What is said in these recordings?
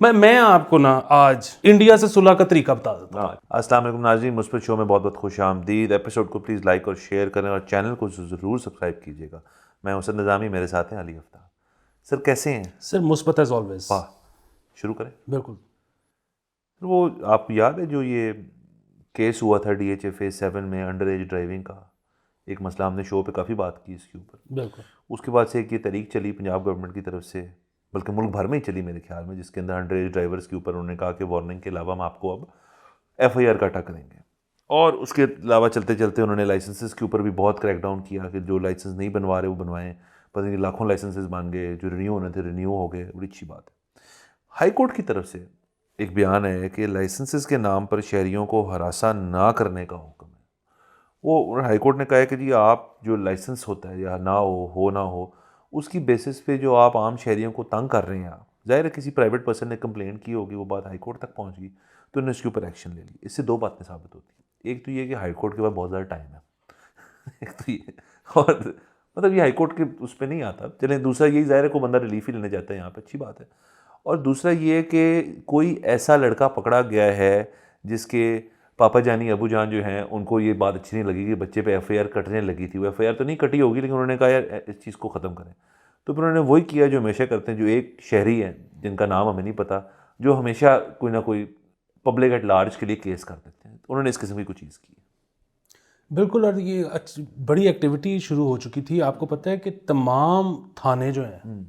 میں آپ کو نا آج انڈیا سے صلح کا طریقہ بتا دیتا ہوں. السلام علیکم ناظرین، مثبت شو میں بہت بہت خوش آمدید. ایپیسوڈ کو پلیز لائک اور شیئر کریں اور چینل کو ضرور سبسکرائب کیجیے گا. میں حسن نظامی، میرے ساتھ ہیں علی افتاب. سر کیسے ہیں؟ سر مثبت ایز آلویز. واہ، شروع کریں. بالکل. وہ آپ کو یاد ہے جو یہ کیس ہوا تھا ڈی ایچ اے فیز 7 میں انڈر ایج ڈرائیونگ کا؟ ایک مسئلہ ہم نے شو پہ کافی بات کی اس کے اوپر. بالکل. اس کے بعد سے ایک یہ تحریک چلی پنجاب گورنمنٹ کی طرف سے، بلکہ ملک بھر میں ہی چلی میرے خیال میں، جس کے اندر انڈر ایج ڈرائیورس کے اوپر انہوں نے کہا کہ وارننگ کے علاوہ ہم آپ کو اب ایف آئی آر کاٹا کریں گے. اور اس کے علاوہ چلتے چلتے انہوں نے لائسنسز کے اوپر بھی بہت کریک ڈاؤن کیا کہ جو لائسنس نہیں بنوا رہے وہ بنوائیں. پتہ نہیں لاکھوں لائسنسز بن گئے، جو رینیو ہونے تھے رینیو ہو گئے. بڑی اچھی بات ہے. ہائی کورٹ کی طرف سے ایک بیان ہے کہ لائسنسز کے نام پر شہریوں کو ہراساں نہ کرنے کا حکم ہے. وہ ہائی کورٹ نے کہا ہے کہ جی آپ جو لائسنس ہوتا ہے یا نہ ہو نہ ہو، اس کی بیسس پہ جو آپ عام شہریوں کو تنگ کر رہے ہیں، آپ ظاہر ہے کسی پرائیویٹ پرسن نے کمپلین کی ہوگی، وہ بات ہائی کورٹ تک پہنچ گئی تو انہوں نے اس کے اوپر ایکشن لے لی. اس سے دو باتیں ثابت ہوتی ہیں. ایک تو یہ کہ ہائی کورٹ کے بعد بہت زیادہ ٹائم ہے ایک تو یہ، اور مطلب یہ ہائی کورٹ کے اس پہ نہیں آتا. چلیں دوسرا یہی ظاہر ہے کوئی بندہ ریلیف ہی لینے جاتا ہے یہاں پہ، اچھی بات ہے. اور دوسرا یہ کہ کوئی ایسا لڑکا پکڑا گیا ہے جس کے پاپا جانی ابو جان جو ہیں ان کو یہ بات اچھی نہیں لگی کہ بچے پہ ایف آئی آر کٹنے لگی تھی. وہ ایف آئی آر تو نہیں کٹی ہوگی لیکن انہوں نے کہا یار اس چیز کو ختم کریں. تو پھر انہوں نے وہی کیا جو ہمیشہ کرتے ہیں، جو ایک شہری ہیں جن کا نام ہمیں نہیں پتہ، جو ہمیشہ کوئی نہ کوئی پبلک ایٹ لارج کے لیے کیس کر دیتے ہیں. انہوں نے اس قسم کی کوئی چیز کی. بالکل. اور یہ بڑی ایکٹیویٹی شروع ہو چکی تھی. آپ کو پتہ ہے کہ تمام تھانے جو ہیں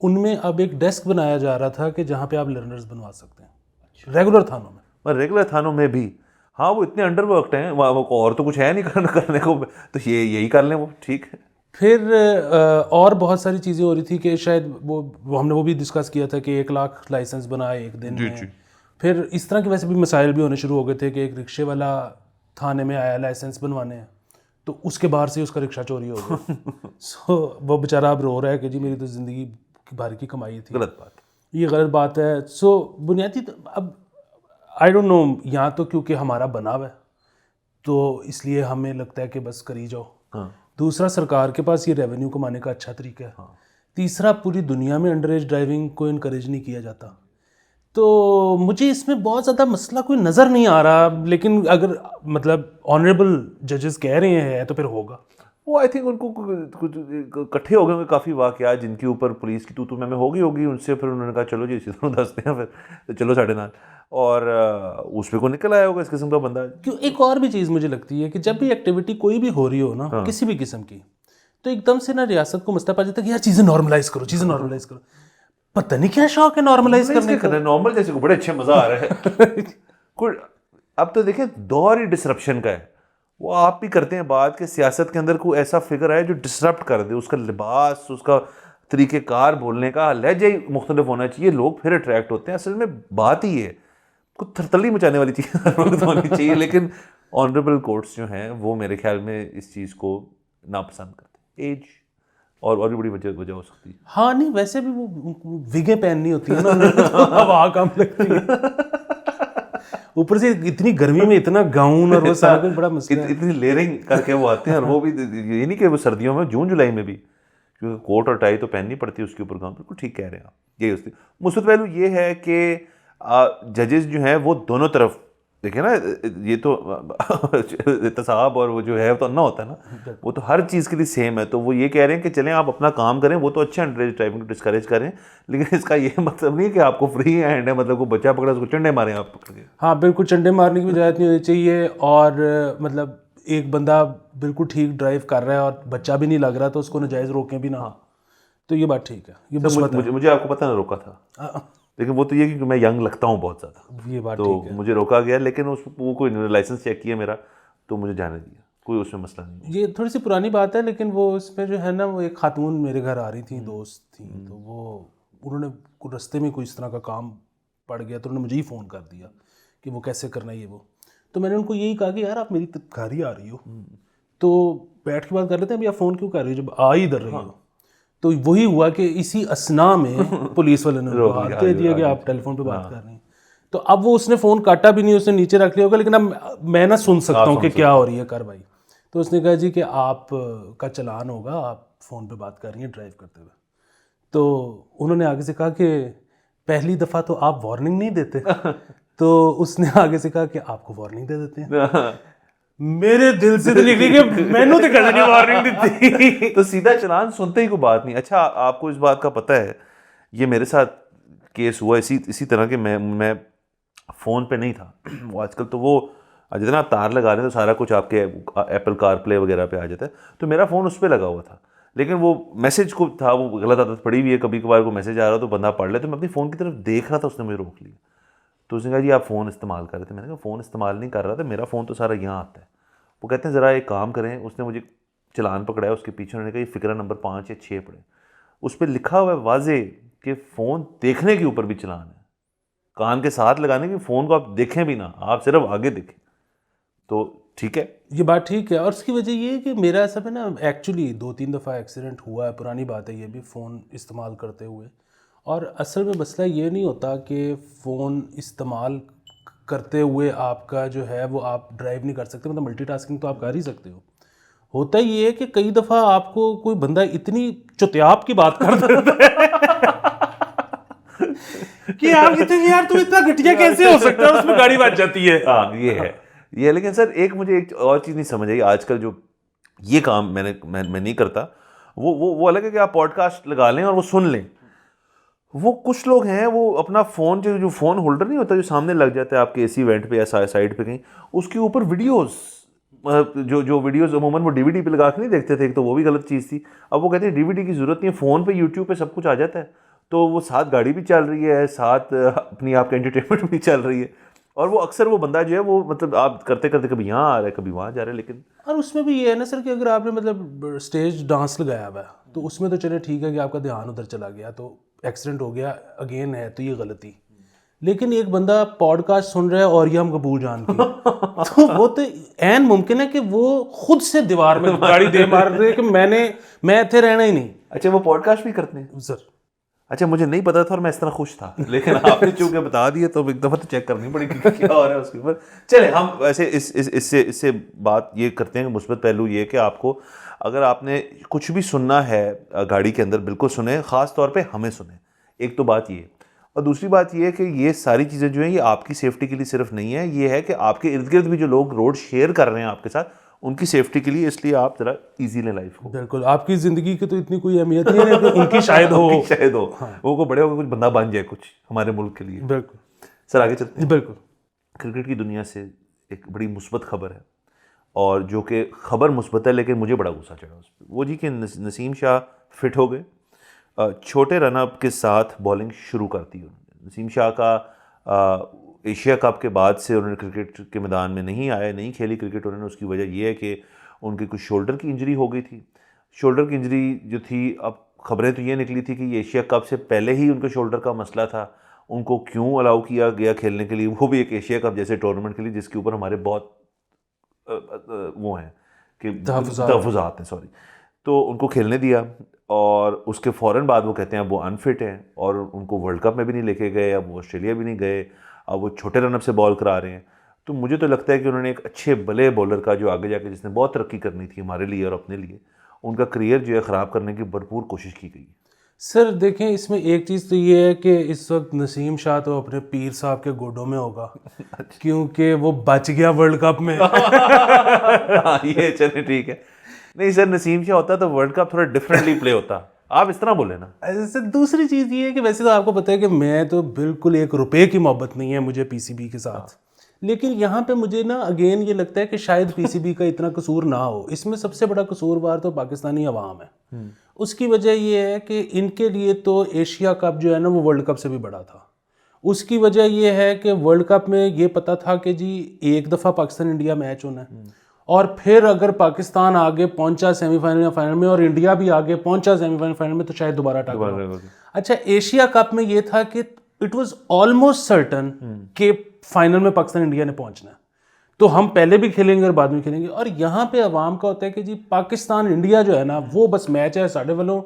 ان میں اب ایک ڈیسک بنایا جا رہا تھا کہ جہاں پہ آپ لرنرز بنوا سکتے ہیں ریگولر تھانوں میں. ریگولر تھانوں میں بھی ہاں، وہ اتنے انڈر ورکڈ ہیں، اور تو کچھ ہے نہیں کرنے کو، تو یہی کر لیں وہ ٹھیک ہے. پھر اور بہت ساری چیزیں ہو رہی تھی کہ شاید وہ ہم نے وہ بھی ڈسکس کیا تھا کہ 1,00,000 لائسنس بنائے ایک دن میں. پھر اس طرح کے ویسے بھی مسائل بھی ہونے شروع ہو گئے تھے کہ ایک رکشے والا تھانے میں آیا لائسنس بنوانے ہیں تو اس کے باہر سے اس کا رکشہ چوری ہو گیا. سو وہ بیچارہ اب رو رہا ہے کہ جی میری تو زندگی بھر کی کمائی تھی. غلط بات، یہ غلط بات ہے. سو بنیادی اب آئی ڈونٹ نو، یہاں تو کیونکہ ہمارا بنا ہوا ہے تو اس لیے ہمیں لگتا ہے کہ بس کری جاؤ. دوسرا سرکار کے پاس یہ ریونیو کمانے کا اچھا طریقہ ہے. تیسرا پوری دنیا میں انڈر ایج ڈرائیونگ کو انکریج نہیں کیا جاتا. تو مجھے اس میں بہت زیادہ مسئلہ کوئی نظر نہیں آ رہا، لیکن اگر مطلب آنریبل ججز کہہ رہے ہیں تو پھر ہوگا. وہ آئی تھنک ان کو کچھ اکٹھے ہو گئے ہوں گے کافی واقعات جن کے اوپر پولیس کی تو میں ہوگی ان سے. پھر انہوں نے کہا چلو جی اسی طرح دستے ہیں، پھر چلو ساڑھے نال، اور اس پہ کوئی نکل آیا ہوگا اس قسم کا بندہ. ایک اور بھی چیز مجھے لگتی ہے کہ جب بھی ایکٹیویٹی کوئی بھی ہو رہی ہو نا کسی بھی قسم کی، تو ایک دم سے نا ریاست کو مسئلہ پا جاتا ہے کہ یار چیزیں نارملائز کرو، چیزیں نارملائز کرو. پتہ نہیں کیا شوق ہے نارملائز کرنے کا. نارمل جیسے کو بڑے اچھے مزہ آ رہا ہے. اب تو دیکھیں دور ہی ڈسرپشن کا ہے. وہ آپ بھی کرتے ہیں بات کہ سیاست کے اندر کوئی ایسا فگر ہے جو ڈسرپٹ کر دے، اس کا لباس، اس کا طریقہ کار، بولنے کا لہجہ ہی مختلف ہونا چاہیے، لوگ پھر اٹریکٹ ہوتے ہیں. اصل میں بات ہی ہے کوئی تھرتلی مچانے والی چیز ہونی چاہیے. لیکن آنریبل کورٹس جو ہیں وہ میرے خیال میں اس چیز کو ناپسند کرتے ہیں. ایج اور بھی بڑی وجہ ہو سکتی ہے. ہاں نہیں، ویسے بھی وہ وگیں پہننی ہوتی ہیں نا، ہوا کم لگتی ہے. اوپر سے اتنی گرمی میں اتنا گاؤن اور وہ سارا کچھ بڑا مسئلہ ہے. اتنی لیئرنگ کر کے وہ آتے ہیں. اور وہ بھی یہ نہیں کہ وہ سردیوں میں جون جولائی میں بھی کیونکہ کوٹ اور ٹائی تو پہننی پڑتی ہے اس کے اوپر گاؤن. بالکل ٹھیک کہہ رہے ہیں آپ. یہی اس کی مثبت پہلو یہ ہے کہ ججز جو ہیں وہ دونوں طرف دیکھیں نا، یہ تو احتساب اور وہ جو ہے تو نہ ہوتا ہے نا، وہ تو ہر چیز کے لیے سیم ہے. تو وہ یہ کہہ رہے ہیں کہ چلیں آپ اپنا کام کریں، وہ تو اچھا انڈر ایج ڈرائیونگ کو ڈسکریج کریں، لیکن اس کا یہ مطلب نہیں کہ آپ کو فری ہینڈ ہے، مطلب کوئی بچہ پکڑا اس کو چنڈے ماریں آپ پکڑ کے. ہاں بالکل، چنڈے مارنے کی اجازت نہیں ہونی چاہیے. اور مطلب ایک بندہ بالکل ٹھیک ڈرائیو کر رہا ہے اور بچہ بھی نہیں لگ رہا تو اس کو ناجائز روکیں بھی نہ، تو یہ بات ٹھیک ہے. یہ مجھے آپ کو پتہ نہ روکا تھا، لیکن وہ تو یہ کہ میں ینگ لگتا ہوں بہت زیادہ، یہ بات تو ٹھیک ہے. مجھے روکا گیا، لیکن وہ کوئی لائسنس چیک کیا میرا تو مجھے جانے دیا، کوئی اس میں مسئلہ نہیں. یہ تھوڑی سی پرانی بات ہے، لیکن وہ اس میں جو ہے نا، وہ ایک خاتون میرے گھر آ رہی تھیں، دوست تھیں، تو وہ انہوں نے رستے میں کوئی اس طرح کا کام پڑ گیا تو انہوں نے مجھے ہی فون کر دیا کہ وہ کیسے کرنا ہے یہ وہ. تو میں نے ان کو یہی کہا کہ یار آپ میری گھر ہی آ رہی ہو تو بیٹھ کے بات کر لیتے ہیں. ابھی آپ فون کیوں کر رہی ہو جب آ ہی ادھر رہی ہو؟ تو وہی ہوا کہ اسی اسنا میں پولیس والے نے ہاتھ دے دیا کہ آپ ٹیلی فون پہ بات کر رہے ہیں. تو اب وہ اس نے فون کاٹا بھی نہیں، اس نے نیچے رکھ لیا ہوگا، لیکن اب میں نہ سن سکتا ہوں کہ کیا ہو رہی ہے کر بھائی. تو اس نے کہا جی کہ آپ کا چلان ہوگا، آپ فون پہ بات کر رہی ہیں ڈرائیو کرتے ہوئے. تو انہوں نے آگے سے کہا کہ پہلی دفعہ تو آپ وارننگ نہیں دیتے. تو اس نے آگے سے کہا کہ آپ کو وارننگ دے دیتے ہیں. میرے دل سے تو نکلی کہ میں نے تو کہنا نہیں وارننگ دیتی. تو سیدھا چلان سنتے ہی کوئی بات نہیں. اچھا آپ کو اس بات کا پتہ ہے, یہ میرے ساتھ کیس ہوا اسی طرح کہ میں فون پہ نہیں تھا. وہ آج کل تو وہ جتنا آپ تار لگا رہے ہیں تو سارا کچھ آپ کے ایپل کار پلے وغیرہ پہ آ جاتا ہے. تو میرا فون اس پہ لگا ہوا تھا, لیکن وہ میسج کو تھا, وہ غلط عادت پڑی ہوئی ہے, کبھی کبھار کو میسج آ رہا تو بندہ پڑھ لے. تو میں اپنی فون کی طرف دیکھ رہا تھا, اس نے مجھے روک لیا. تو اس نے کہا جی آپ فون استعمال کر رہے تھے. میں نے کہا فون استعمال نہیں کر رہا تھا, میرا فون تو سارا یہاں آتا ہے. وہ کہتے ہیں ذرا ایک کام کریں. اس نے مجھے چلان پکڑایا, اس کے پیچھے انہوں نے کہا یہ فقرہ نمبر 5 یا 6 پڑھیں. اس پہ لکھا ہوا ہے واضح کہ فون دیکھنے کے اوپر بھی چلان ہے, کان کے ساتھ لگانے کی, فون کو آپ دیکھیں بھی نہ, آپ صرف آگے دیکھیں. تو ٹھیک ہے, یہ بات ٹھیک ہے. اور اس کی وجہ یہ ہے کہ میرا ایسا ہے نا, ایکچولی 2-3 دفعہ ایکسیڈنٹ ہوا ہے, پرانی بات ہے یہ بھی, فون استعمال کرتے ہوئے. اور اصل میں مسئلہ یہ نہیں ہوتا کہ فون استعمال کرتے ہوئے آپ کا جو ہے وہ آپ ڈرائیو نہیں کر سکتے, مطلب ملٹی ٹاسکنگ تو آپ کر ہی سکتے ہو. ہوتا یہ ہے کہ کئی دفعہ آپ کو کوئی بندہ اتنی چتیاب کی بات کر دیتا ہے کہ آپ کہتے ہیں یار تو اتنا گھٹیا کیسے ہو سکتا ہے, اس میں گاڑی بچ جاتی ہے. ہاں یہ ہے یہ. لیکن سر ایک مجھے ایک اور چیز نہیں سمجھ آئی, آج کل جو یہ کام میں نہیں کرتا, وہ الگ ہے کہ آپ پوڈ کاسٹ لگا لیں اور وہ سن لیں. وہ کچھ لوگ ہیں وہ اپنا فون جو فون ہولڈر نہیں ہوتا جو سامنے لگ جاتا ہے آپ کے اسی وینٹ پہ یا سائڈ پہ کہیں, اس کے اوپر ویڈیوز, جو ویڈیوز عموماً وہ ڈی وی ڈی پہ لگا کے نہیں دیکھتے تھے, تو وہ بھی غلط چیز تھی. اب وہ کہتے ہیں ڈی وی ڈی کی ضرورت نہیں ہے, فون پہ یوٹیوب پہ سب کچھ آ جاتا ہے. تو وہ ساتھ گاڑی بھی چل رہی ہے, ساتھ اپنی آپ کا انٹرٹینمنٹ بھی چل رہی ہے. اور وہ اکثر وہ بندہ جو ہے وہ مطلب آپ کرتے کرتے کبھی یہاں آ رہا ہے کبھی وہاں جا رہا ہے. لیکن اور اس میں بھی یہ ہے نا سر کہ اگر آپ نے مطلب اسٹیج ڈانس لگایا ہوا ہے تو اس میں تو چلے ٹھیک ہے کہ آپ کا دھیان ادھر چلا گیا تو ایکسیڈنٹ ہو گیا, اگین ہے تو یہ غلطی. لیکن ایک بندہ پوڈ کاسٹ سن رہا ہے اور یہ ہم قبول جان کی, تو وہ تو عین ممکن ہے کہ وہ خود سے دیوار میں گاڑی دے مار رہے کہ میں اتنے رہنا ہی نہیں. اچھا وہ پوڈ کاسٹ بھی کرتے ہیں سر؟ اچھا مجھے نہیں پتا تھا اور میں اس طرح خوش تھا, لیکن آپ نے چونکہ بتا دیا تو ایک دفعہ تو چیک کرنی پڑے گی کیا ہو رہا ہے اس کے اوپر. چلے ہم ویسے اس سے بات یہ کرتے ہیں کہ مثبت پہلو یہ کہ آپ کو اگر آپ نے کچھ بھی سننا ہے گاڑی کے اندر بالکل سنیں, خاص طور پہ ہمیں سنیں. ایک تو بات یہ, اور دوسری بات یہ ہے کہ یہ ساری چیزیں جو ہیں یہ آپ کی سیفٹی کے لیے صرف نہیں ہے, یہ ہے کہ آپ کے ارد گرد بھی جو لوگ روڈ شیئر کر رہے ہیں آپ کے ساتھ ان کی سیفٹی کے لیے, اس لیے آپ ذرا ایزی لیں لائف کو. بالکل, آپ کی زندگی کی تو اتنی کوئی اہمیت نہیں ہے کہ ان کی شاید ہو وہ کو بڑے ہو کے کچھ بندہ بن جائے کچھ ہمارے ملک کے لیے. بالکل سر آگے چلتے ہیں. بالکل. کرکٹ کی دنیا سے ایک بڑی مثبت خبر ہے, اور جو کہ خبر مثبت ہے لیکن مجھے بڑا غصہ چڑھا اس پہ. وہ جی کہ نسیم شاہ فٹ ہو گئے, چھوٹے رن اپ کے ساتھ بالنگ شروع کرتی انہوں نے. نسیم شاہ کا ایشیا کپ کے بعد سے انہوں نے کرکٹ کے میدان میں نہیں آئے, نہیں کھیلی کرکٹ انہوں نے. اس کی وجہ یہ ہے کہ ان کی کچھ شولڈر کی انجری ہو گئی تھی. شولڈر کی انجری جو تھی, اب خبریں تو یہ نکلی تھی کہ یہ ایشیا کپ سے پہلے ہی ان کے شولڈر کا مسئلہ تھا. ان کو کیوں الاؤ کیا گیا کھیلنے کے لیے, وہ بھی ایک ایشیا کپ جیسے ٹورنامنٹ کے لیے جس کے اوپر ہمارے بہت وہ ہیں کہ تحفظات ہیں, سوری. تو ان کو کھیلنے دیا, اور اس کے فوراً بعد وہ کہتے ہیں اب وہ انفٹ ہیں, اور ان کو ورلڈ کپ میں بھی نہیں لے کے گئے, اب وہ آسٹریلیا بھی نہیں گئے, اب وہ چھوٹے رن اپ سے بال کرا رہے ہیں. تو مجھے تو لگتا ہے کہ انہوں نے ایک اچھے بلے بولر کا جو آگے جا کے جس نے بہت ترقی کرنی تھی ہمارے لیے اور اپنے لیے, ان کا کریئر جو ہے خراب کرنے کی بھرپور کوشش کی گئی. سر دیکھیں اس میں ایک چیز تو یہ ہے کہ اس وقت نسیم شاہ تو اپنے پیر صاحب کے گوڈوں میں ہوگا کیونکہ وہ بچ گیا ورلڈ کپ میں. یہ چلے ٹھیک ہے. نہیں سر, نسیم شاہ ہوتا تو ورلڈ کپ تھوڑا ڈفرینٹلی پلے ہوتا, آپ اس طرح بولے نا. سر دوسری چیز یہ ہے کہ ویسے تو آپ کو پتہ ہے کہ میں تو بالکل 1 روپے کی محبت نہیں ہے مجھے پی سی بی کے ساتھ, لیکن یہاں پہ مجھے نا اگین یہ لگتا ہے کہ شاید پی سی بی کا اتنا قصور نہ ہو. اس میں سب سے بڑا قصوروار تو پاکستانی عوام ہے. اس کی وجہ یہ ہے کہ ان کے لیے تو ایشیا کپ جو ہے نا وہ ورلڈ کپ سے بھی بڑا تھا. اس کی وجہ یہ ہے کہ ورلڈ کپ میں یہ پتہ تھا کہ جی ایک دفعہ پاکستان انڈیا میچ ہونا ہے, اور پھر اگر پاکستان آگے پہنچا سیمی فائنل یا فائنل میں اور انڈیا بھی آگے پہنچا سیمی فائنل میں تو شاید دوبارہ ٹاکر ہو. اچھا ایشیا کپ میں یہ تھا کہ اٹ واز آلموسٹ سرٹن کہ فائنل میں پاکستان انڈیا نے پہنچنا ہے, تو ہم پہلے بھی کھیلیں گے اور بعد میں کھیلیں گے. اور یہاں پہ عوام کا ہوتا ہے کہ جی پاکستان انڈیا جو ہے نا وہ بس میچ ہے ساڈے والوں,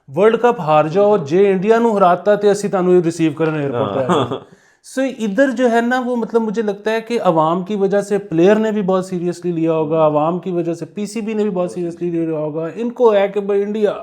ورلڈ کپ ہار جاؤ, جے انڈیا نو ہراتا تے اسی تانوں ریسیو کرن ایئرپورٹ پہ. سو ادھر جو ہے نا وہ مطلب مجھے لگتا ہے کہ عوام کی وجہ سے پلیئر نے بھی بہت سیریسلی لیا ہوگا, عوام کی وجہ سے پی سی بی نے بھی بہت سیریسلی لیا ہوگا. ان کو ہے کہ بھائی انڈیا,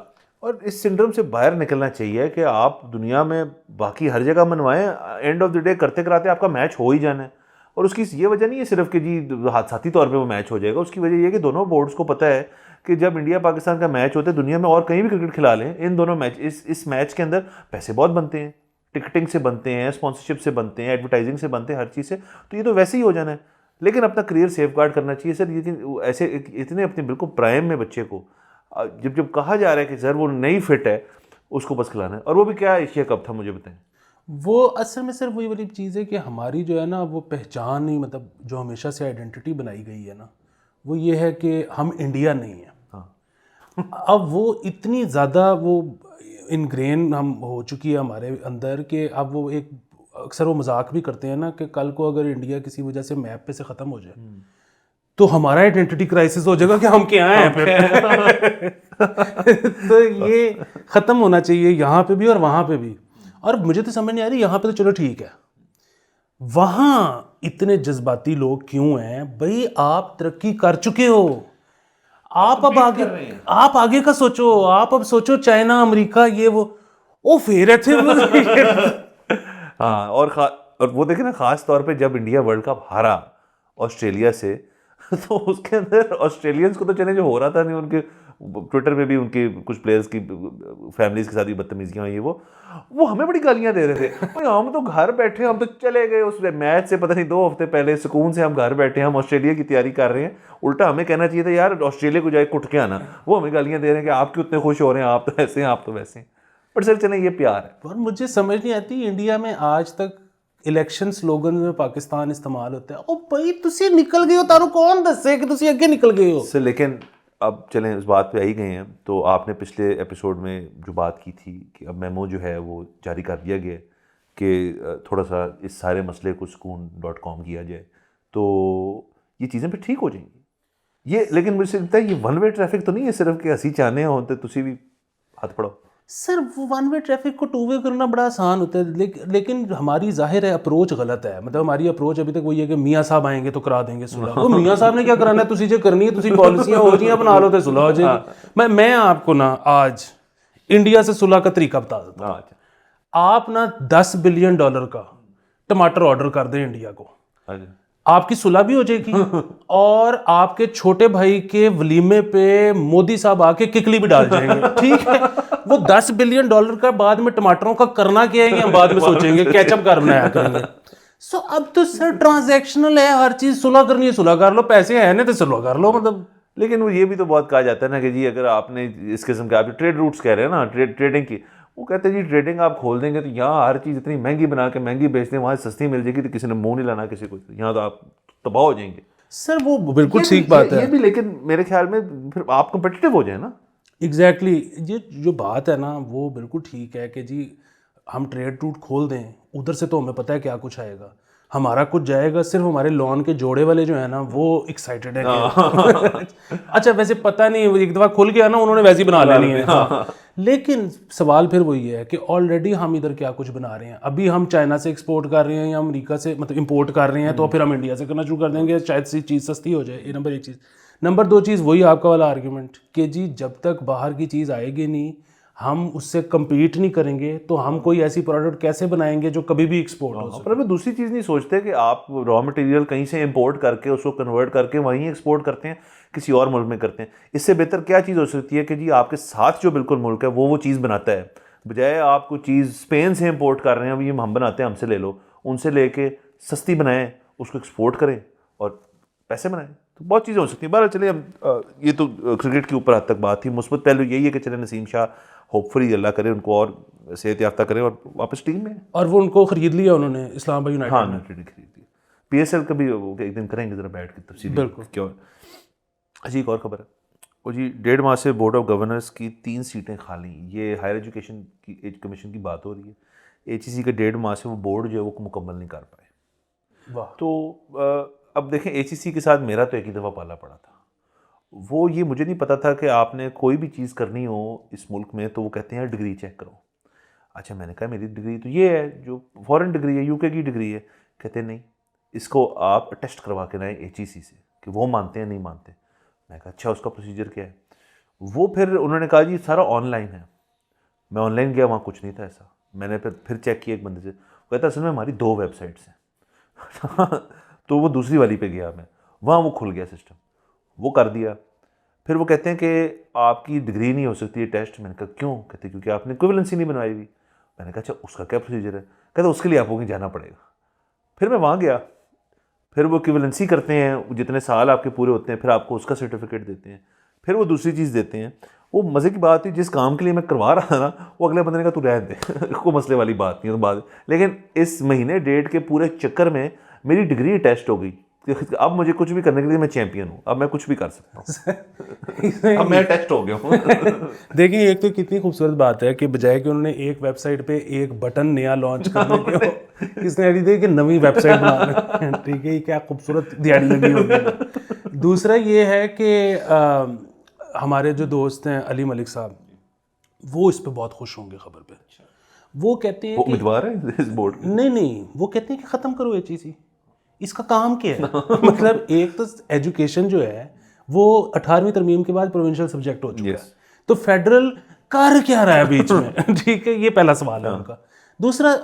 اور اس سنڈروم سے باہر نکلنا چاہیے کہ آپ دنیا میں باقی ہر جگہ منوائیں, اینڈ آف دی ڈے کرتے کراتے آپ کا میچ ہو ہی جانا ہے. اور اس کی یہ وجہ نہیں ہے صرف کہ جی حادثاتی طور پہ وہ میچ ہو جائے گا, اس کی وجہ یہ ہے کہ دونوں بورڈز کو پتہ ہے کہ جب انڈیا پاکستان کا میچ ہوتا ہے دنیا میں اور کہیں بھی کرکٹ کھلا لیں, ان دونوں میچ اس میچ کے اندر پیسے بہت بنتے ہیں, ٹکٹنگ سے بنتے ہیں, اسپانسرشپ سے بنتے ہیں, ایڈورٹائزنگ سے بنتے ہیں, ہر چیز سے, تو یہ تو ویسے ہی ہو جانا ہے. لیکن اپنا کریئر سیف گارڈ کرنا چاہیے سر. یہ ایسے اتنے اپنے بالکل پرائم میں بچے کو جب کہا جا رہا ہے کہ سر وہ نہیں فٹ ہے اس کو بس کھلانا ہے, اور وہ بھی کیا ایشیا کپ تھا, مجھے بتائیں. وہ اصل میں صرف وہی والی چیز ہے کہ ہماری جو ہے نا وہ پہچان ہی, مطلب جو ہمیشہ سے آئیڈینٹی بنائی گئی ہے نا, وہ یہ ہے کہ ہم انڈیا نہیں ہیں. اب وہ اتنی زیادہ وہ انگرین ہم ہو چکی ہے ہمارے اندر کہ اب وہ ایک اکثر وہ مذاق بھی کرتے ہیں نا کہ کل کو اگر انڈیا کسی وجہ سے میپ پہ سے ختم ہو جائے تو ہمارا آئیڈینٹی کرائسس ہو جائے گا کہ ہم کیا ہیں پھر. تو یہ ختم ہونا چاہیے یہاں پہ بھی اور وہاں پہ بھی. اور مجھے تو سمجھ نہیں آ رہی, یہاں پہ تو چلو ٹھیک ہے, وہاں اتنے جذباتی لوگ کیوں ہیں بھائی؟ آپ ترقی کر چکے ہو, آپ اب آگے, آپ آگے کا سوچو, آپ اب سوچو چائنا, امریکہ, یہ وہ پھر تھے. ہاں, اور وہ دیکھیں نا خاص طور پہ جب انڈیا ورلڈ کپ ہارا آسٹریلیا سے, تو اس کے اندر آسٹریلینس کو تو چلے جو ہو رہا تھا نہیں, ان کے ٹویٹر پہ بھی ان کے کچھ پلیئرز کی فیملیز کے ساتھ بھی بدتمیزیاں ہوئی, وہ ہمیں بڑی گالیاں دے رہے تھے. ہم تو گھر بیٹھے, ہم تو چلے گئے اس میچ سے پتہ نہیں 2 ہفتے پہلے سکون سے ہم گھر بیٹھے, ہم آسٹریلیا کی تیاری کر رہے ہیں. الٹا ہمیں کہنا چاہیے تھا یار آسٹریلیا کو جائے کٹ کے آنا. وہ ہمیں گالیاں دے رہے ہیں کہ آپ کیوں اتنے خوش ہو رہے ہیں, آپ تو ایسے ہیں, آپ تو ویسے ہیں. بٹ سر چلیں یہ پیار ہے. اور مجھے سمجھ نہیں آتی انڈیا میں آج تک الیکشن سلوگن میں پاکستان استعمال ہوتا ہے. او بھائی تسی نکل گئے ہو, تانوں کون دسے کہ تسی اگے نکل گئے ہو. سر لیکن اب چلیں اس بات پہ آئی گئے ہیں, تو آپ نے پچھلے ایپیسوڈ میں جو بات کی تھی کہ اب میمو جو ہے وہ جاری کر دیا گیا کہ تھوڑا سا اس سارے مسئلے کو سکون.com کیا جائے, تو یہ چیزیں پھر ٹھیک ہو جائیں گی. یہ لیکن مجھے لگتا ہے یہ ون وے ٹریفک تو نہیں ہے صرف کہ ہنسی چاہنے ہوں تو تسی بھی ہاتھ پڑھو. سر ون وے ٹریفک کو 2 وے کرنا بڑا آسان ہوتا ہے, لیکن ہماری ظاہر ہے اپروچ غلط ہے. مطلب ہماری اپروچ ابھی تک وہی ہے کہ میاں صاحب آئیں گے تو کرا دیں گے صلح. وہ میاں صاحب نے کیا کرانا ہے, تسی جو کرنی ہے تسی پالیسیاں ہو جائیں بنا لو تو صلح ہو جائے گی. میں آپ کو نا آج انڈیا سے صلح کا طریقہ بتا دیتا ہوں. آپ نا $10 بلین کا ٹماٹر آرڈر کر دیں انڈیا کو, آپ کی صلح بھی ہو جائے گی, اور آپ کے چھوٹے بھائی کے ولیمے پہ مودی صاحب آ کے ککلی بھی ڈال جائیں گے. ٹھیک ہے, وہ $10 بلین کا بعد میں ٹماٹروں کا کرنا کیا ہے ہم بعد میں سوچیں گے, کیچ اپ کا بنایا کریں گے. سو اب تو سر ٹرانزیکشنل ہے, ہر چیز صلح کرنی ہے صلح کر لو, پیسے ہیں نا تو صلح کر لو. مطلب لیکن وہ یہ بھی تو بہت کہا جاتا ہے نا کہ جی اگر آپ نے اس قسم کے, آپ ٹریڈ روٹس کہہ رہے ہیں نا, ٹریڈنگ کی, وہ کہتے ہیں جی ٹریڈنگ آپ کھول دیں گے تو یہاں ہر چیز اتنی مہنگی بنا کے مہنگی بیچتے ہیں, وہاں سستی مل جائے گی تو کسی نے منہ نہیں لانا کسی کو, یہاں تو آپ تباہ ہو جائیں گے. سر وہ بالکل ٹھیک بات ہے یہ بھی, لیکن میرے خیال میں پھر آپ کمپیٹیٹو ہو جائیں نا. ایگزیکٹلی, یہ جو بات ہے نا وہ بالکل ٹھیک ہے کہ جی ہم ٹریڈ روٹ کھول دیں, ادھر سے تو ہمیں پتہ ہے کیا کچھ آئے گا, ہمارا کچھ جائے گا. صرف ہمارے لون کے جوڑے والے جو ہیں نا وہ ایکسائٹیڈ ہیں. اچھا ویسے پتہ نہیں, ایک دفعہ کھل گیا نا انہوں نے ویسے ہی بنا لینی ہے. لیکن سوال پھر وہی ہے کہ آلریڈی ہم ادھر کیا کچھ بنا رہے ہیں. ابھی ہم چائنا سے ایکسپورٹ کر رہے ہیں یا امریکہ سے مطلب امپورٹ کر رہے ہیں, تو پھر ہم انڈیا سے کرنا شروع کر دیں گے, شاید سی چیز سستی ہو جائے. یہ نمبر 1 چیز. نمبر 2 چیز وہی آپ کا والا آرگیومنٹ کہ جی جب تک باہر کی چیز آئے گی نہیں, ہم اس سے کمپیٹ نہیں کریں گے, تو ہم کوئی ایسی پروڈکٹ کیسے بنائیں گے جو کبھی بھی ایکسپورٹ ہو سکے. پر ہمیں دوسری چیز نہیں سوچتے کہ آپ را مٹیریل کہیں سے امپورٹ کر کے اس کو کنورٹ کر کے وہیں ایکسپورٹ کرتے ہیں, کسی اور ملک میں کرتے ہیں. اس سے بہتر کیا چیز ہو سکتی ہے کہ جی آپ کے ساتھ جو بالکل ملک ہے وہ چیز بناتا ہے, بجائے آپ کو چیز اسپین سے امپورٹ کر رہے ہیں, اب یہ ہم بناتے ہیں ہم سے لے لو, ان سے لے کے سستی بنائیں, اس کو ایکسپورٹ کریں اور پیسے بنائیں. تو بہت چیزیں ہو سکتی ہیں. بہرحال چلے ہم, یہ تو کرکٹ کے اوپر حد تک بات تھی. مثبت پہلو یہی ہے کہ چلے نسیم شاہ ہوپ فلی اللہ کرے ان کو اور صحت یافتہ کرے اور واپس ٹیم میں. اور وہ ان کو خرید لیا انہوں نے اسلام آباد یونائٹیڈ. ہاں خرید لیا. پی ایس ایل کا بھی ایک دن کریں گے ذرا بیٹھ کے تفصیل. بالکل. کیا جی ایک اور خبر ہے, وہ جی 1.5 ماہ سے بورڈ آف گورنرس کی 3 سیٹیں خالی. یہ ہائر ایجوکیشن کی کمیشن کی بات ہو رہی ہے. ایچ ای سی کا 1.5 ماہ سے وہ بورڈ جو ہے وہ مکمل نہیں کر پائے. واہ. تو اب دیکھیں ایچ ای سی کے ساتھ میرا تو ایک ہی دفعہ پالا پڑا تھا. وہ یہ مجھے نہیں پتا تھا کہ آپ نے کوئی بھی چیز کرنی ہو اس ملک میں تو وہ کہتے ہیں ڈگری چیک کرو. اچھا میں نے کہا میری ڈگری تو یہ ہے جو فورن ڈگری ہے, یو کے کی ڈگری ہے. کہتے ہیں نہیں, اس کو آپ ٹیسٹ کروا کے لائیں ایچ ای سی سے کہ وہ مانتے ہیں نہیں مانتے. میں کہا اچھا اس کا پروسیجر کیا ہے. وہ پھر انہوں نے کہا جی سارا آن لائن ہے. میں آن لائن گیا, وہاں کچھ نہیں تھا ایسا. میں نے پھر چیک کیا ایک بندے سے, وہ کہتا اصل میں ہماری 2 ویب سائٹس ہیں. تو وہ دوسری والی پہ گیا میں, وہاں وہ کھل گیا سسٹم, وہ کر دیا. پھر وہ کہتے ہیں کہ آپ کی ڈگری نہیں ہو سکتی ہے ٹیسٹ. میں نے کہا کیوں؟ کہتے کیونکہ آپ نے ایکویویلنسی نہیں بنوائی ہوئی. میں نے کہا اچھا اس کا کیا پروسیجر ہے؟ کہتے اس کے لیے آپ کو کہیں جانا پڑے گا. پھر میں وہاں گیا, پھر وہ ایکویویلنسی کرتے ہیں, جتنے سال آپ کے پورے ہوتے ہیں پھر آپ کو اس کا سرٹیفکیٹ دیتے ہیں, پھر وہ دوسری چیز دیتے ہیں. وہ مزے کی بات تھی, جس کام کے لیے میں کروا رہا تھا نا, وہ اگلے بندے نے کہا تو رہنے دے, کوئی مسئلے والی بات نہیں. بات لیکن اس مہینے ڈیٹ کے پورے چکر میں میری ڈگری ٹیسٹ ہو گئی. اب مجھے کچھ بھی کرنے کے لیے میں چیمپئن ہوں, اب میں کچھ بھی کر سکتا ہوں, اب میں ٹیسٹ ہو گیا ہوں. دیکھیں ایک تو کتنی خوبصورت بات ہے کہ بجائے کہ انہوں نے ایک ویب سائٹ پہ ایک بٹن نیا لانچ کرنے کے, کس نے ایڈی کہ نئی ویب سائٹ بنا رہے ہیں. ٹھیک ہے, یہ کیا خوبصورت دیہڑی لگی ہوگی. دوسرا یہ ہے کہ ہمارے جو دوست ہیں علی ملک صاحب, وہ اس پہ بہت خوش ہوں گے خبر پہ. وہ کہتے ہیں امیدوار ہے اس بورڈ کے. نہیں, وہ کہتے ہیں کہ ختم کرو یہ چیز ہی, اس کا کام کیا ہے. مطلب ایک تو ایجوکیشن جو ہے وہ 18ویں ترمیم کے بعد پروونشل سبجیکٹ ہو چکا ہے, تو فیڈرل کر کیا رہا ہے بیچ میں. ٹھیک ہے, یہ پہلا سوال ہے ان کا. دوسرا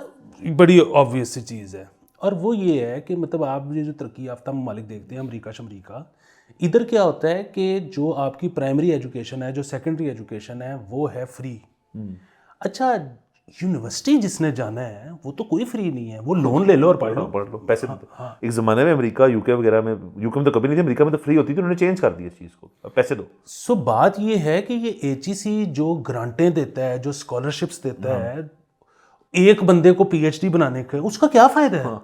بڑی آبویس سی چیز ہے, اور وہ یہ ہے کہ مطلب آپ یہ جو ترقی یافتہ ممالک دیکھتے ہیں, امریکہ, ادھر کیا ہوتا ہے کہ جو آپ کی پرائمری ایجوکیشن ہے, جو سیکنڈری ایجوکیشن ہے, وہ ہے فری. اچھا یونیورسٹی جس نے جانا ہے وہ تو کوئی فری نہیں ہے, وہ لون لے لو اور پڑھ لو, پیسے. ایک زمانے میں امریکہ, یو کے وغیرہ میں, یو کے میں تو کبھی نہیں تھی, امریکہ میں تو فری ہوتی تھی, انہوں نے چینج کر دی اس چیز کو, اب پیسے دو. سو بات یہ ہے کہ یہ ایچ ای سی جو گرانٹیں دیتا ہے, جو اسکالرشپس دیتا ہے ایک بندے کو پی ایچ ڈی بنانے کا, اس کا کیا فائدہ ہے؟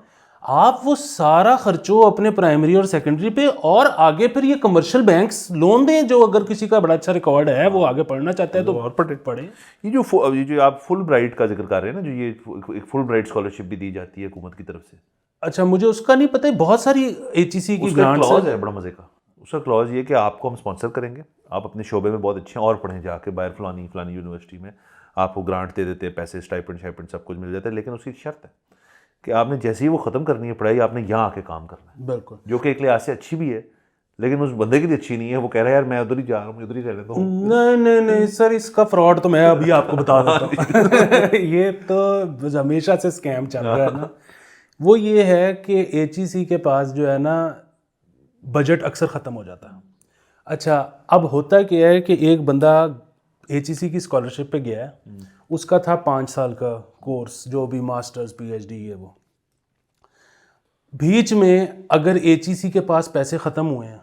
آپ وہ سارا خرچو اپنے پرائمری اور سیکنڈری پہ, اور آگے پھر یہ کمرشل بینکس لون دیں, جو اگر کسی کا بڑا اچھا ریکارڈ ہے وہ آگے پڑھنا چاہتا ہے تو اور پڑھے. یہ جو آپ فل برائٹ کا ذکر کر رہے ہیں نا, جو یہ ایک فل برائٹ اسکالرشپ بھی دی جاتی ہے حکومت کی طرف سے. اچھا مجھے اس کا نہیں پتہ, بہت ساری ایچ ای سی کی گرانٹس کلوز ہے بڑا مزے کا. اس کا کلوز یہ کہ آپ کو ہم اسپانسر کریں گے, آپ اپنے شعبے میں بہت اچھے ہیں اور پڑھیں جا کے باہر فلانی یونیورسٹی میں, آپ کو گرانٹ دے دیتے ہیں, پیسے اسٹائپنڈ سب کچھ مل جاتا ہے. لیکن اس کی شرط ہے کہ آپ نے جیسے ہی وہ ختم کرنی ہے پڑھائی, آپ نے یہاں آ کے کام کرنا ہے. بالکل, جو کہ ایک لحاظ سے اچھی بھی ہے, لیکن اس بندے کے لیے اچھی نہیں ہے. وہ کہہ رہا ہے یار میں ادھر ہی جا رہا ہوں, ادھر ہی رہ لیتا ہوں. نہیں سر, اس کا فراڈ تو میں ابھی آپ کو بتا دیتا ہوں. یہ تو ہمیشہ سے اسکیم چل رہا ہے نا. وہ یہ ہے کہ ایچ ای سی کے پاس جو ہے نا بجٹ اکثر ختم ہو جاتا ہے. اچھا اب ہوتا کیا ہے کہ ایک بندہ ایچ ای سی کی اسکالرشپ پہ گیا ہے, اس کا تھا 5 سال کا کورس, جو بھی ماسٹرز پی ایچ ڈی ہے, وہ بیچ میں اگر ایچ ای سی کے پاس پیسے ختم ہوئے ہیں,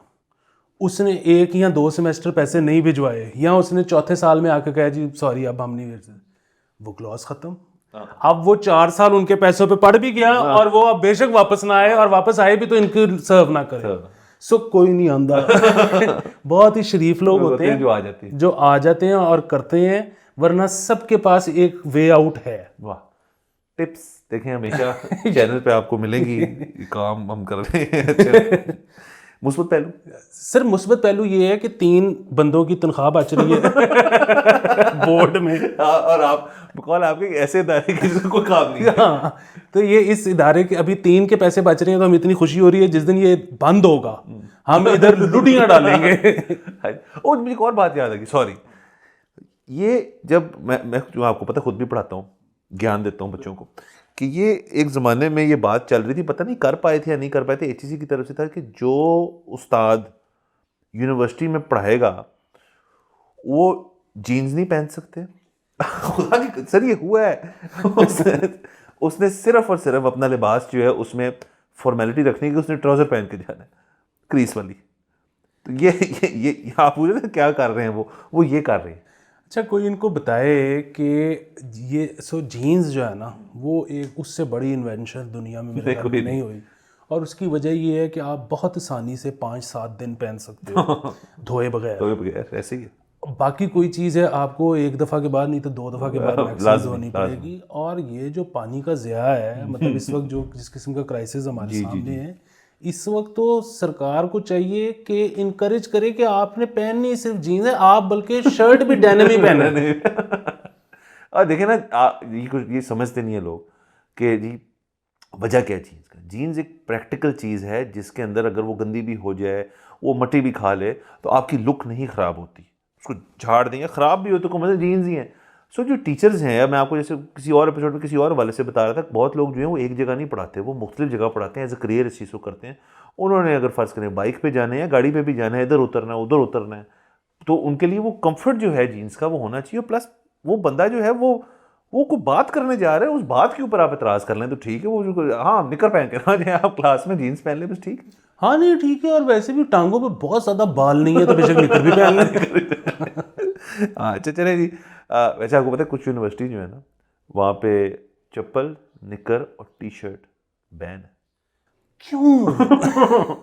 اس نے 1 یا 2 سیمسٹر پیسے نہیں بھجوائے, یا اس نے چوتھے سال میں آ کے کہا جی سوری اب ہم نہیں, وہ کلاس ختم. اب وہ 4 سال ان کے پیسوں پہ پڑ بھی گیا, اور وہ اب بے شک واپس نہ آئے, اور واپس آئے بھی تو ان کی سرو نہ کرے. سو کوئی نہیں آندا. بہت ہی شریف لوگ ہوتے ہیں جو آ جاتے ہیں اور کرتے ہیں, ورنہ سب کے پاس ایک وے آؤٹ ہے. واہ, ٹپس دیکھیں ہمیشہ چینل پہ آپ کو ملیں گی, کام ہم کر رہے ہیں. مثبت پہلو سر, مثبت پہلو یہ ہے کہ 3 بندوں کی تنخواہ بچ رہی ہے بورڈ میں, اور آپ بقول آپ کے ایسے ادارے کی جس کو کوئی کام نہیں. ہاں, تو یہ اس ادارے کے ابھی 3 کے پیسے بچ رہے ہیں, تو ہمیں اتنی خوشی ہو رہی ہے. جس دن یہ بند ہوگا ہم ادھر لٹیاں ڈالیں گے. اور مجھے ایک اور بات یاد آ گئی, سوری, یہ جب میں جو آپ کو پتہ خود بھی پڑھاتا ہوں, گیان دیتا ہوں بچوں کو, کہ یہ ایک زمانے میں یہ بات چل رہی تھی, پتہ نہیں کر پائے تھے یا نہیں کر پائے تھے, ایچ ای سی کی طرف سے تھا کہ جو استاد یونیورسٹی میں پڑھائے گا وہ جینز نہیں پہن سکتے. خدا کی سر یہ ہوا ہے. اس نے صرف اور صرف اپنا لباس جو ہے اس میں فارمیلٹی رکھنی کہ اس نے ٹراؤزر پہن کے جانا ہے, کریس والی. تو یہ آپ پوچھ رہے ہیں کیا کر رہے ہیں, وہ یہ کر رہے ہیں. اچھا کوئی ان کو بتائے کہ یہ جینز جو ہے نا, وہ ایک اس سے بڑی انوینشن دنیا میں میرے خیال میں نہیں ہوئی, اور اس کی وجہ یہ ہے کہ آپ بہت آسانی سے 5-7 دن پہن سکتے ہو دھوئے بغیر. ایسے ہی ہے. باقی کوئی چیز ہے آپ کو 1 دفعہ کے بعد نہیں تو 2 دفعہ کے بعد میکسیمم دھونی پڑے گی. اور یہ جو پانی کا ضیاع ہے, مطلب اس وقت جو جس قسم کا کرائسس ہمارے سامنے ہے, اس وقت تو سرکار کو چاہیے کہ انکریج کرے کہ آپ نے پہننی صرف جینز ہے, آپ بلکہ شرٹ بھی ڈینم ہی پہنے. اور دیکھیں نا, یہ سمجھتے نہیں ہیں لوگ کہ جی وجہ کیا ہے جینز کا. جینز ایک پریکٹیکل چیز ہے جس کے اندر اگر وہ گندی بھی ہو جائے, وہ مٹی بھی کھا لے, تو آپ کی لک نہیں خراب ہوتی. اس کو جھاڑ دیں گے, خراب بھی ہو تو کوئی مطلب جینز ہی ہیں. سو جو ٹیچرز ہیں، میں آپ کو جیسے کسی اور ایپیسوڈ میں کسی اور والے سے بتا رہا تھا، بہت لوگ جو ہیں وہ ایک جگہ نہیں پڑھاتے، وہ مختلف جگہ پڑھاتے ہیں، ایز اے کریئر اس چیز کو کرتے ہیں. انہوں نے اگر فرض کریں بائک پہ جانا ہے یا گاڑی پہ بھی جانا ہے، ادھر اترنا ہے ادھر اترنا ہے، تو ان کے لیے وہ کمفرٹ جو ہے جینس کا وہ ہونا چاہیے. پلس وہ بندہ جو ہے وہ کوئی بات کرنے جا رہا ہے، اس بات کے اوپر آپ اعتراض کر لیں تو ٹھیک ہے، وہ ہاں نکر پہن کے نہ جائیں آپ کلاس میں، جینس پہن لیں بس ٹھیک ہے. ہاں نہیں ٹھیک ہے. اور ویسے بھی ٹانگوں پہ بہت زیادہ بال نہیں ہے تو بے شک نکر بھی پہن لیں. ہاں اچھا چلیں جی. ویسے آپ کو پتہ ہے کچھ یونیورسٹی جو ہے نا وہاں پہ چپل، نکر اور ٹی شرٹ بین ہے. کیوں؟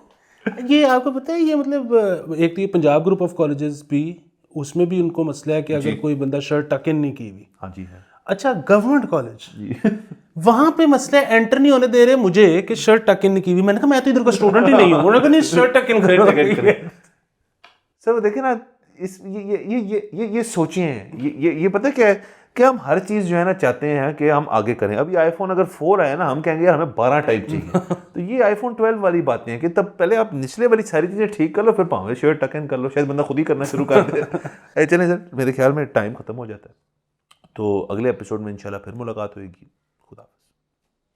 یہ آپ کو پتہ ہے یہ مطلب ایک تو یہ پنجاب گروپ آف کالجز بھی، اس میں بھی ان کو مسئلہ ہے کہ اگر کوئی بندہ شرٹ ٹک ان نہیں کی ہوئی. ہاں جی ہے اچھا گورنمنٹ کالج جی. وہاں پہ مسئلہ انٹر نہیں ہونے دے رہے مجھے کہ شرٹ ٹک ان نہیں کی ہوئی. میں نے کہا میں تو ادھر کا اسٹوڈنٹ ہی نہیں ہوں. انہوں نے کہا نہیں شرٹ ٹک ان سر دیکھیں نا یہ سوچیں ہیں، یہ پتہ کیا ہے کہ ہم ہر چیز جو ہے نا چاہتے ہیں کہ ہم آگے کریں. ابھی آئی فون اگر 4 آیا نا ہم کہیں گے یار ہمیں 12 ٹائپ چاہیے. تو یہ آئی فون 12 والی باتیں ہیں کہ تب پہلے آپ نچلے والی ساری چیزیں ٹھیک کر لو، پھر پاؤں شرٹ ٹک ان کر لو، شاید بندہ خود ہی کرنا شروع کر دے. چلیں سر میرے خیال میں ٹائم ختم ہو جاتا ہے، تو اگلے ایپیسوڈ میں انشاءاللہ پھر ملاقات ہوئے گی.